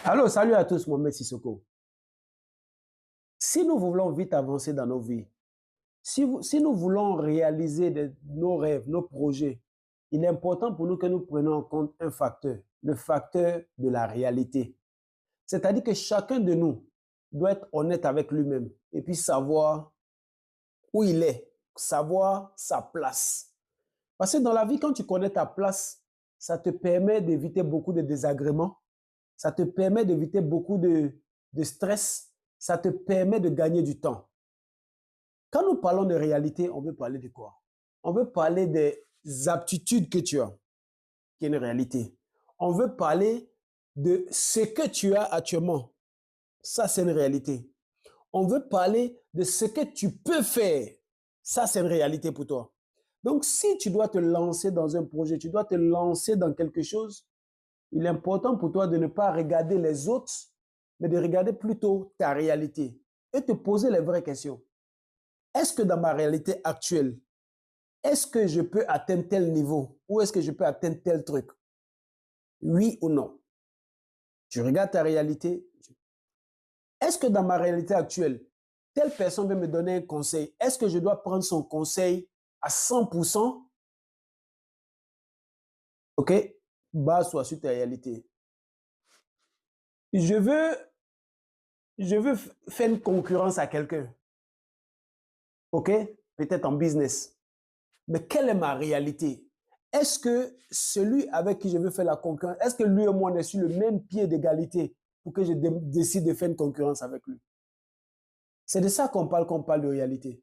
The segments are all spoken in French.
Allô, salut à tous, Mohamed Sissoko. Si nous voulons vite avancer dans nos vies, si nous voulons réaliser nos rêves, nos projets, il est important pour nous que nous prenions en compte un facteur, le facteur de la réalité. C'est-à-dire que chacun de nous doit être honnête avec lui-même et puis savoir où il est, savoir sa place. Parce que dans la vie, quand tu connais ta place, ça te permet d'éviter beaucoup de désagréments, ça te permet d'éviter beaucoup de stress, ça te permet de gagner du temps. Quand nous parlons de réalité, on veut parler de quoi? On veut parler des aptitudes que tu as, qui est une réalité. On veut parler de ce que tu as actuellement. Ça, c'est une réalité. On veut parler de ce que tu peux faire. Ça, c'est une réalité pour toi. Donc, si tu dois te lancer dans un projet, tu dois te lancer dans quelque chose, il est important pour toi de ne pas regarder les autres, mais de regarder plutôt ta réalité et te poser les vraies questions. Est-ce que dans ma réalité actuelle, est-ce que je peux atteindre tel niveau ou est-ce que je peux atteindre tel truc? Oui ou non? Tu regardes ta réalité. Est-ce que dans ma réalité actuelle, telle personne veut me donner un conseil? Est-ce que je dois prendre son conseil à 100%? OK? Base-toi sur ta réalité. Je veux, je veux faire une concurrence à quelqu'un. OK? Peut-être en business. Mais quelle est ma réalité? Est-ce que celui avec qui je veux faire la concurrence, est-ce que lui et moi on est sur le même pied d'égalité pour que je décide de faire une concurrence avec lui? C'est de ça qu'on parle de réalité.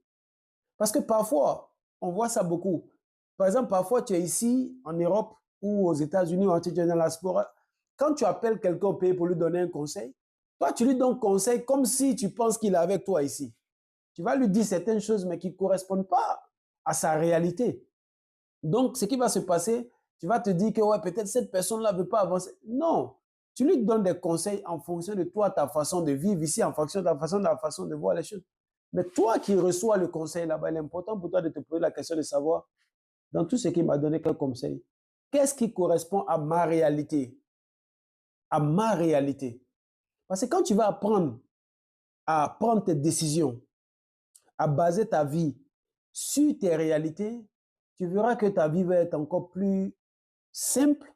Parce que parfois, on voit ça beaucoup. Par exemple, parfois tu es ici en Europe ou aux États-Unis ou tu es dans la sport. Quand tu appelles quelqu'un au pays pour lui donner un conseil, toi tu lui donnes conseil comme si tu penses qu'il est avec toi ici. Tu vas lui dire certaines choses mais qui ne correspondent pas à sa réalité. Donc, ce qui va se passer, tu vas te dire que ouais, peut-être cette personne-là ne veut pas avancer. Non, tu lui donnes des conseils en fonction de toi, ta façon de vivre ici, en fonction de la façon de voir les choses. Mais toi qui reçois le conseil là-bas, il est important pour toi de te poser la question de savoir, dans tout ce qu'il m'a donné comme conseil, qu'est-ce qui correspond à ma réalité? À ma réalité. Parce que quand tu vas apprendre à prendre tes décisions, à baser ta vie sur tes réalités, tu verras que ta vie va être encore plus simple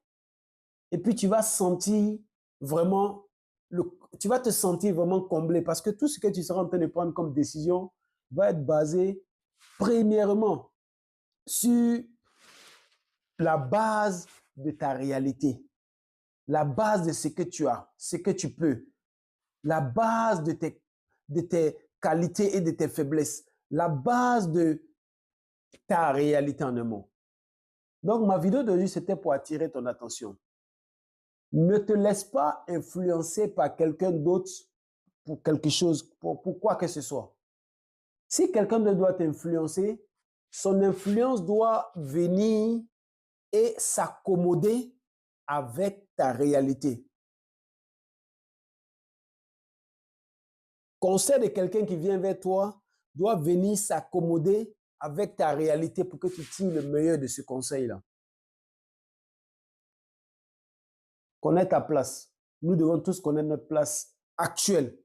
et puis tu vas sentir vraiment, tu vas te sentir vraiment comblé parce que tout ce que tu seras en train de prendre comme décision va être basé premièrement sur la base de ta réalité, la base de ce que tu as, ce que tu peux, la base de tes qualités et de tes faiblesses, la base de ta réalité en un mot. Donc, ma vidéo d'aujourd'hui, c'était pour attirer ton attention. Ne te laisse pas influencer par quelqu'un d'autre pour quelque chose, pour quoi que ce soit. Si quelqu'un doit t'influencer, son influence doit venir et s'accommoder avec ta réalité. Conseil de quelqu'un qui vient vers toi doit venir s'accommoder avec ta réalité pour que tu tires le meilleur de ce conseil-là. Connais ta place. Nous devons tous connaître notre place actuelle,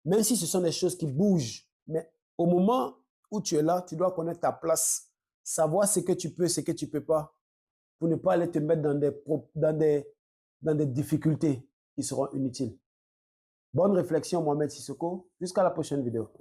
même si ce sont des choses qui bougent. Mais au moment où tu es là, tu dois connaître ta place, savoir ce que tu peux, ce que tu ne peux pas, pour ne pas aller te mettre dans des difficultés qui seront inutiles. Bonne réflexion, Mohamed Sissoko. Jusqu'à la prochaine vidéo.